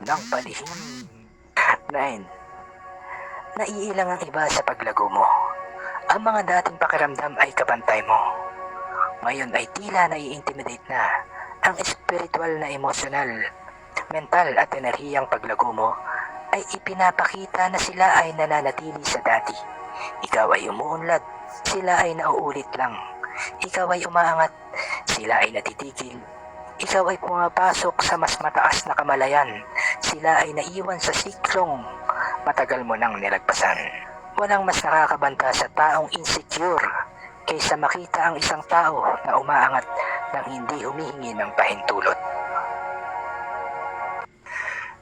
ng palihim. 9. Naiilang ang iba sa paglago mo. Ang mga dating pakiramdam ay kabantay mo. Ngayon ay tila nai-intimidate na ang espiritual na emosyonal, mental at enerhiyang paglago mo ay ipinapakita na sila ay nananatili sa dati. Ikaw ay umuunlad, sila ay nauulit lang. Ikaw ay umaangat, sila ay natitigil. Ikaw ay pumapasok sa mas mataas na kamalayan, sila ay naiwan sa siklong matagal mo nang nilagpasan. Walang mas nakakabanta sa taong insecure kaysa makita ang isang tao na umaangat nang hindi humihingi ng pahintulot.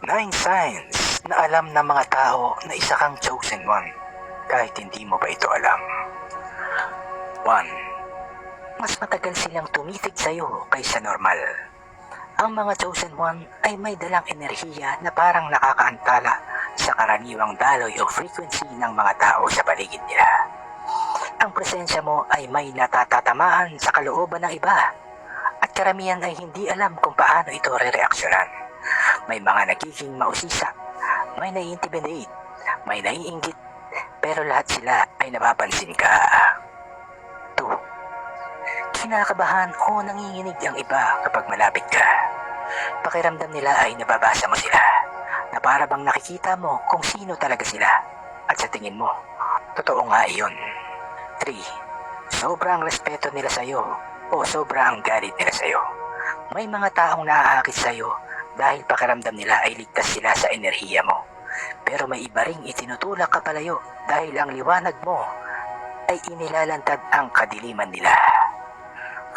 9 signs na alam ng mga tao na isa kang chosen one kahit hindi mo pa ito alam. 1. Mas matagal silang tumitig sa'yo kaysa normal. Ang mga chosen one ay may dalang enerhiya na parang nakakaantala sa karaniwang daloy o frequency ng mga tao sa paligid nila. Ang presensya mo ay may natatatamaan sa kalooban ng iba at karamihan ay hindi alam kung paano ito rereaksyonan. May mga nagiging mausisa, may nai-intimidate, may naiinggit, pero lahat sila ay napapansin ka. 2. Kinakabahan o nanginginig ang iba kapag malapit ka. Pakiramdam nila ay nababasa mo sila, na para bang nakikita mo kung sino talaga sila, at sa tingin mo, totoo nga iyon. 3. Sobrang respeto nila sa'yo o sobra ang galit nila sa'yo. May mga taong naaakit sa'yo dahil pakiramdam nila ay ligtas sila sa enerhiya mo. Pero may iba ring itinutulak ka palayo dahil ang liwanag mo ay inilalantad ang kadiliman nila.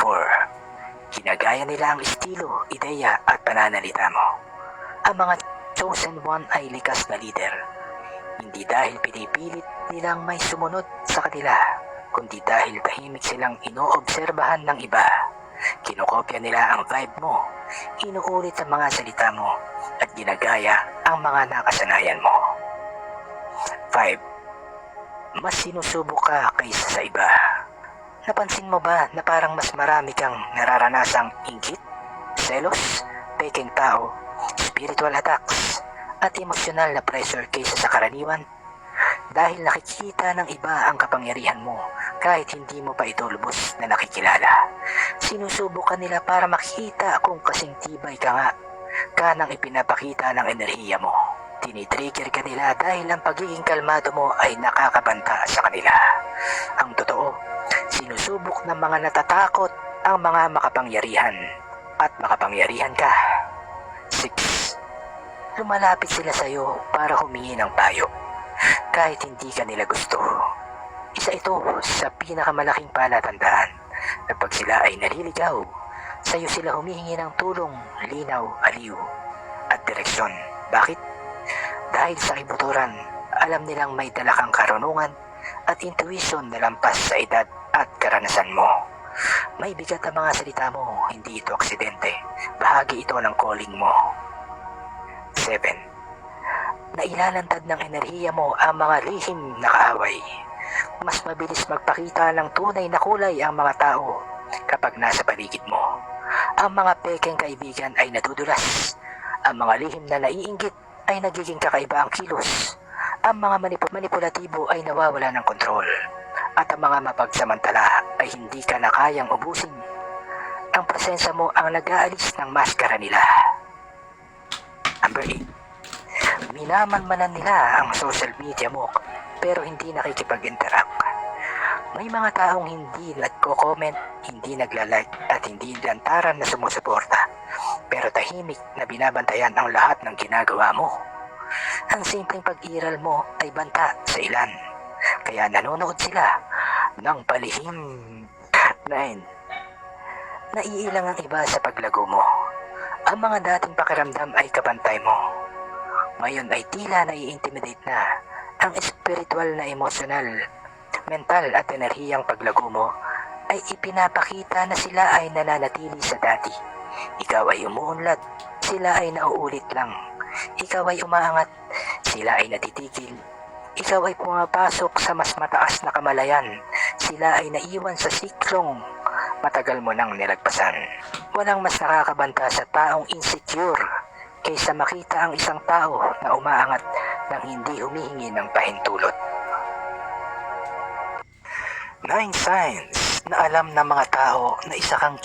4. Ginagaya nila ang estilo, ideya at pananalita mo. Ang mga chosen one ay likas na leader. Hindi dahil pinipilit nilang may sumunod sa kanila, kundi dahil tahimik silang inoobserbahan ng iba. Kinokopya nila ang vibe mo, inuulit ang mga salita mo, at ginagaya ang mga nakasanayan mo. 5. Mas sinusubok ka kaysa sa iba. Napansin mo ba na parang mas marami kang nararanasang inggit, selos, peking tao, spiritual attacks, at emosyonal na pressure kaysa sa karaniwan? Dahil nakikita ng iba ang kapangyarihan mo kahit hindi mo pa ito lubos na nakikilala. Sinusubukan nila para makita kung kasing tibay ka nga, kanang ipinapakita ng enerhiya mo. Tinitrigger ka nila dahil ang pagiging kalmado mo ay nakakabanta sa kanila. Ang totoo, sinusubok ng mga natatakot ang mga makapangyarihan at makapangyarihan ka. 6. Lumalapit sila sa iyo para humingi ng payo kahit hindi ka nila gusto. Isa ito sa pinakamalaking palatandaan na pag sila ay naliligaw, sa iyo sila humihingi ng tulong, linaw, aliw at direksyon. Bakit? Dahil sa kibuturan, alam nilang may dala kang karunungan at intuition na lampas sa edad at karanasan mo. May bigat ang mga salita mo, hindi ito aksidente. Bahagi ito ng calling mo. 7. Nailalantad ng enerhiya mo ang mga lihim na kaaway. Mas mabilis magpakita ng tunay na kulay ang mga tao kapag nasa paligid mo. Ang mga pekeng kaibigan ay nadudulas. Ang mga lihim na naiinggit ay nagiging kakaiba ang kilos. Ang mga manipulatibo ay nawawala ng kontrol. At ang mga mapagsamantala ay hindi ka na kayang ubusin. Ang presensya mo ang nag-aalis ng maskara nila. Number 8. Minamanmanan nila ang social media mo pero hindi nakikipag-interact. May mga taong hindi nagko-comment, hindi nagla-like at hindi lantaran na sumusuporta, pero tahimik na binabantayan ang lahat ng ginagawa mo. Ang simpleng pag-iral mo ay banta sa ilan, kaya nanonood sila ng palihim. 9. Naiilang ang iba sa paglago mo. Ang mga dating pakiramdam ay kabantay mo. Ngayon ay tila nai-intimidate na ang espiritual na emosyonal, mental at enerhiyang paglago mo ay ipinapakita na sila ay nananatili sa dati. Ikaw ay umuunlad, sila ay nauulit lang. Ikaw ay umaangat, sila ay natitigil. Ikaw ay pumapasok sa mas mataas na kamalayan, sila ay naiwan sa siklong matagal mo nang nilagpasan. Walang mas nakakabanta sa taong insecure kaysa makita ang isang tao na umaangat nang hindi humihingi ng pahintulot. 9 signs na alam ng mga tao na isa kang